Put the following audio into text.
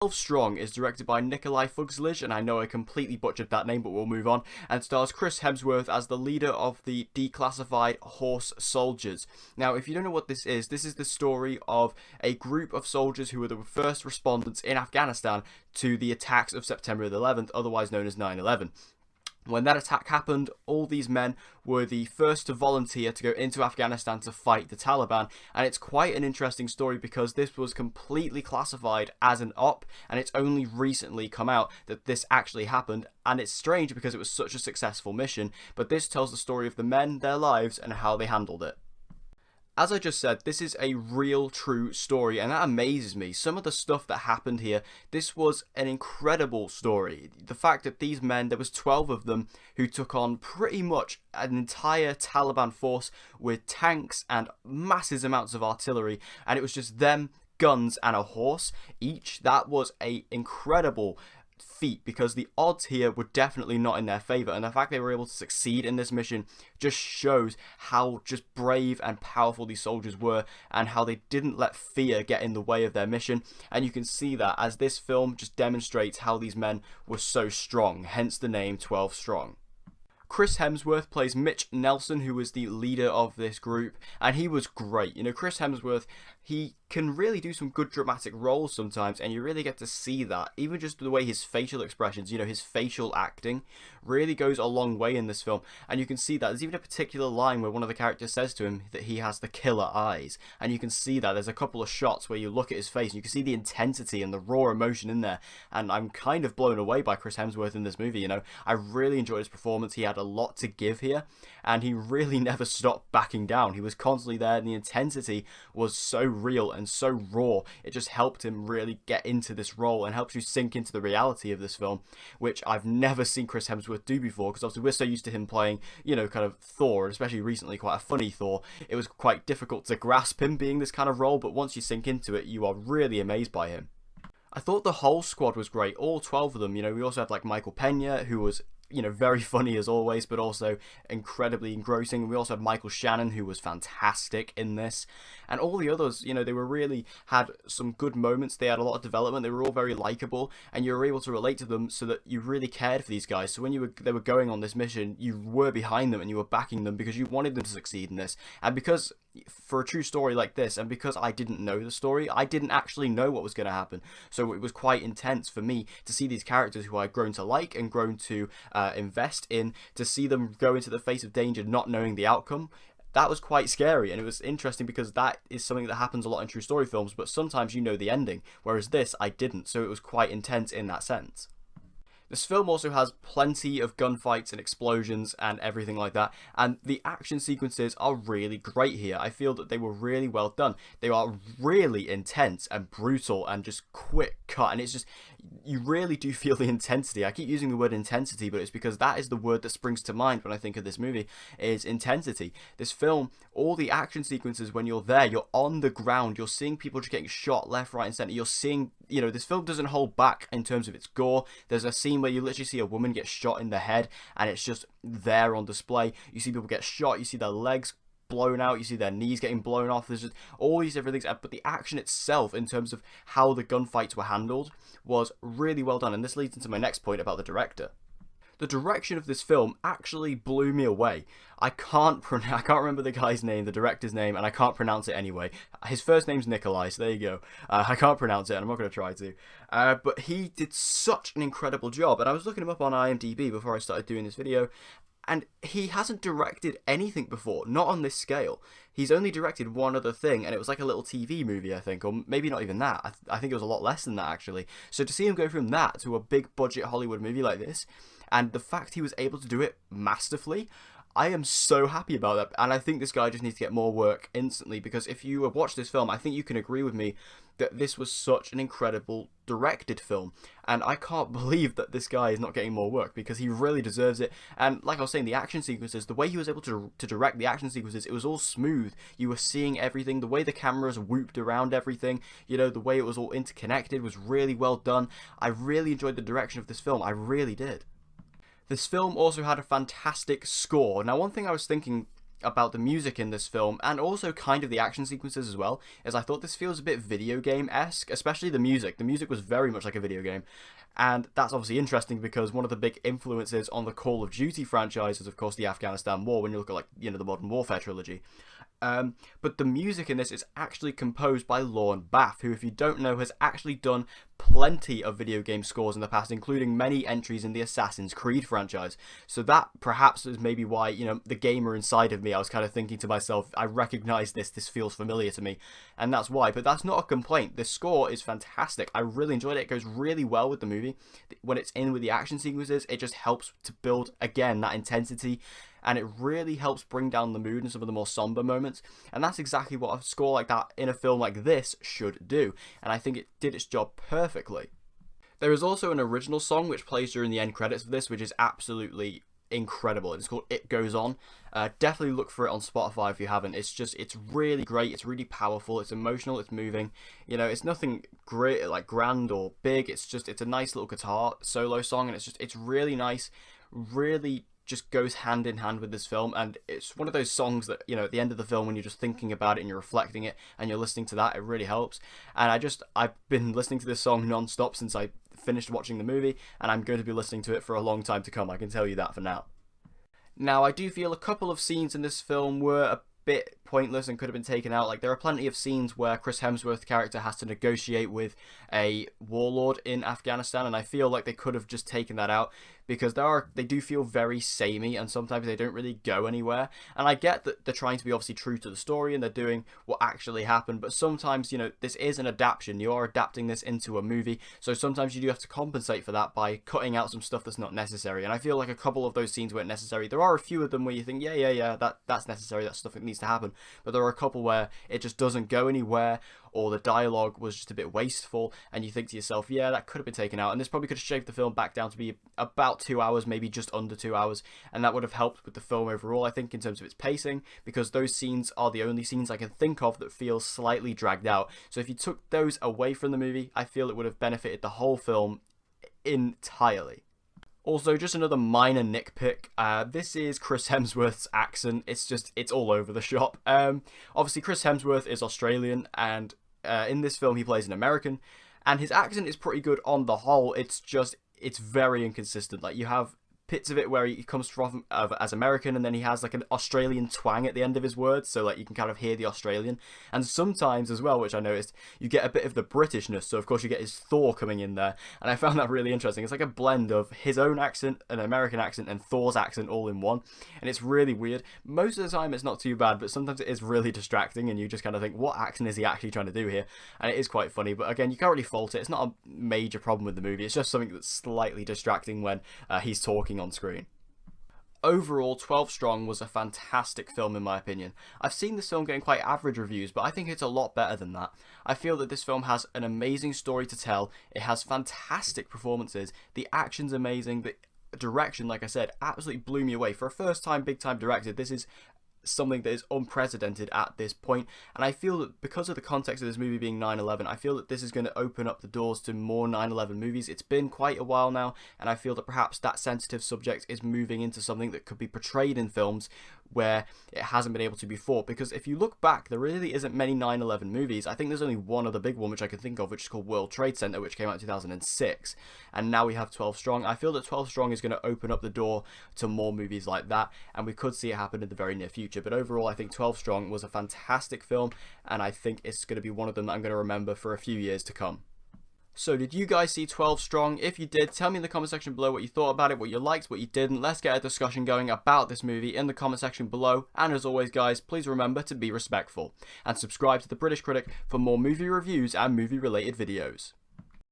Strong is directed by Nikolai Fugzlij, and I know I completely butchered that name, but we'll move on, and stars Chris Hemsworth as the leader of the declassified horse soldiers. Now, if you don't know what this is the story of a group of soldiers who were the first respondents in Afghanistan to the attacks of September the 11th, otherwise known as 9/11. When that attack happened, all these men were the first to volunteer to go into Afghanistan to fight the Taliban, and it's quite an interesting story because this was completely classified as an op, and it's only recently come out that this actually happened, and it's strange because it was such a successful mission, but this tells the story of the men, their lives, and how they handled it. As I just said, this is a real, true story, and that amazes me. Some of the stuff that happened here, this was an incredible story. The fact that these men, there was 12 of them, who took on pretty much an entire Taliban force with tanks and massive amounts of artillery, and it was just them, guns, and a horse each. That was an incredible feat because the odds here were definitely not in their favor, and the fact they were able to succeed in this mission just shows how just brave and powerful these soldiers were and how they didn't let fear get in the way of their mission. And you can see that as this film just demonstrates how these men were so strong, hence the name 12 Strong. Chris Hemsworth plays Mitch Nelson, who was the leader of this group, and he was great. You know, Chris Hemsworth, he can really do some good dramatic roles sometimes, and you really get to see that. Even just the way his facial expressions, you know, his facial acting really goes a long way in this film, and you can see that. There's even a particular line where one of the characters says to him that he has the killer eyes, and you can see that. There's a couple of shots where you look at his face, and you can see the intensity and the raw emotion in there, and I'm kind of blown away by Chris Hemsworth in this movie, you know. I really enjoyed his performance. He had a lot to give here, and he really never stopped backing down. He was constantly there, and the intensity was so real and so raw. It just helped him really get into this role and helps you sink into the reality of this film, which I've never seen Chris Hemsworth do before, because obviously we're so used to him playing, you know, kind of Thor, especially recently quite a funny Thor. It was quite difficult to grasp him being this kind of role, but once you sink into it, you are really amazed by him. I thought the whole squad was great, all 12 of them. You know, we also had like Michael Pena, who was, you know, very funny as always, but also incredibly engrossing. We also had Michael Shannon, who was fantastic in this, and all the others, you know, they were really had some good moments. They had a lot of development. They were all very likable, and you were able to relate to them so that you really cared for these guys. So when they were going on this mission, you were behind them and you were backing them because you wanted them to succeed in this. And because for a true story like this, and because I didn't know the story, I didn't actually know what was going to happen, so it was quite intense for me to see these characters who I'd grown to like and grown to invest in, to see them go into the face of danger not knowing the outcome. That was quite scary, and it was interesting because that is something that happens a lot in true story films, but sometimes you know the ending, whereas this I didn't, so it was quite intense in that sense. This film also has plenty of gunfights and explosions and everything like that, and the action sequences are really great here. I feel that they were really well done. They are really intense and brutal and just quick cut, and it's just, you really do feel the intensity. I keep using the word intensity, but it's because that is the word that springs to mind when I think of this movie, is intensity. This film, all the action sequences, when you're there, you're on the ground, you're seeing people just getting shot left, right, and center. You're seeing, you know, this film doesn't hold back in terms of its gore. There's a scene where you literally see a woman get shot in the head, and it's just there on display. You see people get shot, you see their legs blown out, you see their knees getting blown off. There's just all these different things, but the action itself, in terms of how the gunfights were handled, was really well done. And this leads into my next point about the director. The direction of this film actually blew me away. I can't remember the guy's name, the director's name, and I can't pronounce it anyway. His first name's Nikolai, so there you go. I can't pronounce it, and I'm not going to try to. But he did such an incredible job, and I was looking him up on IMDb before I started doing this video, and he hasn't directed anything before, not on this scale. He's only directed one other thing, and it was like a little TV movie, I think, or maybe not even that. I think it was a lot less than that, actually. So to see him go from that to a big budget Hollywood movie like this, and the fact he was able to do it masterfully, I am so happy about that. And I think this guy just needs to get more work instantly, because if you have watched this film, I think you can agree with me that this was such an incredible directed film, and I can't believe that this guy is not getting more work, because he really deserves it. And like I was saying, the action sequences, the way he was able to direct the action sequences, it was all smooth. You were seeing everything, the way the cameras whooped around everything, you know, the way it was all interconnected was really well done. I really enjoyed the direction of this film, I really did. This film also had a fantastic score. Now, one thing I was thinking about the music in this film, and also kind of the action sequences as well, is I thought this feels a bit video game-esque, especially the music. The music was very much like a video game. And that's obviously interesting because one of the big influences on the Call of Duty franchise is, of course, the Afghanistan War, when you look at, like, you know, the Modern Warfare trilogy. But the music in this is actually composed by Lorne Baff, who, if you don't know, has actually done plenty of video game scores in the past, including many entries in the Assassin's Creed franchise. So that perhaps is maybe why, you know, the gamer inside of me, I was kind of thinking to myself, I recognize this feels familiar to me, and that's why. But that's not a complaint. The score is fantastic. I really enjoyed it. It goes really well with the movie. When it's in with the action sequences, it just helps to build, again, that intensity, and it really helps bring down the mood in some of the more somber moments, and that's exactly what a score like that in a film like this should do, and I think it did its job perfectly. There is also an original song which plays during the end credits of this, which is absolutely incredible. It's called It Goes On. Definitely look for it on Spotify if you haven't. It's really great, it's really powerful, it's emotional, it's moving. You know, it's nothing great, like grand or big, it's a nice little guitar solo song, and it's really nice, really just goes hand in hand with this film, and it's one of those songs that, you know, at the end of the film, when you're just thinking about it and you're reflecting it and you're listening to that, it really helps. And I've been listening to this song non-stop since I finished watching the movie, and I'm going to be listening to it for a long time to come, I can tell you that for now. Now, I do feel a couple of scenes in this film were a bit pointless and could have been taken out. Like, there are plenty of scenes where Chris Hemsworth's character has to negotiate with a warlord in Afghanistan, and I feel like they could have just taken that out, because they do feel very samey, and sometimes they don't really go anywhere. And I get that they're trying to be obviously true to the story and they're doing what actually happened, but sometimes, you know, this is an adaptation. You are adapting this into a movie, so sometimes you do have to compensate for that by cutting out some stuff that's not necessary. And I feel like a couple of those scenes weren't necessary. There are a few of them where you think, yeah, that's necessary, that's stuff that needs to happen, but there are a couple where it just doesn't go anywhere, or the dialogue was just a bit wasteful, and you think to yourself, yeah, that could have been taken out, and this probably could have shaved the film back down to be about 2 hours, maybe just under 2 hours, and that would have helped with the film overall, I think, in terms of its pacing, because those scenes are the only scenes I can think of that feel slightly dragged out. So if you took those away from the movie, I feel it would have benefited the whole film entirely. Also, just another minor nitpick, this is Chris Hemsworth's accent. It's all over the shop. Obviously, Chris Hemsworth is Australian, and in this film he plays an American, and his accent is pretty good on the whole. It's very inconsistent. Like, you have bits of it where he comes from as American, and then he has like an Australian twang at the end of his words, so like you can kind of hear the Australian. And sometimes as well, which I noticed, you get a bit of the Britishness, so of course you get his Thor coming in there, and I found that really interesting. It's like a blend of his own accent, an American accent, and Thor's accent all in one, and it's really weird. Most of the time it's not too bad, but sometimes it is really distracting, and you just kind of think, what accent is he actually trying to do here? And it is quite funny, but again, you can't really fault it. It's not a major problem with the movie, it's just something that's slightly distracting when he's talking on screen. Overall, 12 Strong was a fantastic film in my opinion. I've seen this film getting quite average reviews, but I think it's a lot better than that. I feel that this film has an amazing story to tell, it has fantastic performances, the action's amazing, the direction, like I said, absolutely blew me away. For a first time, big time director, this is something that is unprecedented at this point, and I feel that because of the context of this movie being 9/11, I feel that this is going to open up the doors to more 9/11 movies. It's been quite a while now, and I feel that perhaps that sensitive subject is moving into something that could be portrayed in films where it hasn't been able to before, because if you look back, there really isn't many 9/11 movies. I think there's only one other big one which I can think of, which is called World Trade Center, which came out in 2006, and now we have 12 Strong. I feel that 12 Strong is going to open up the door to more movies like that, and we could see it happen in the very near future. But overall, I think 12 Strong was a fantastic film, and I think it's going to be one of them that I'm going to remember for a few years to come. So did you guys see 12 Strong? If you did, tell me in the comment section below what you thought about it, what you liked, what you didn't. Let's get a discussion going about this movie in the comment section below. And as always guys, please remember to be respectful. And subscribe to The British Critic for more movie reviews and movie related videos.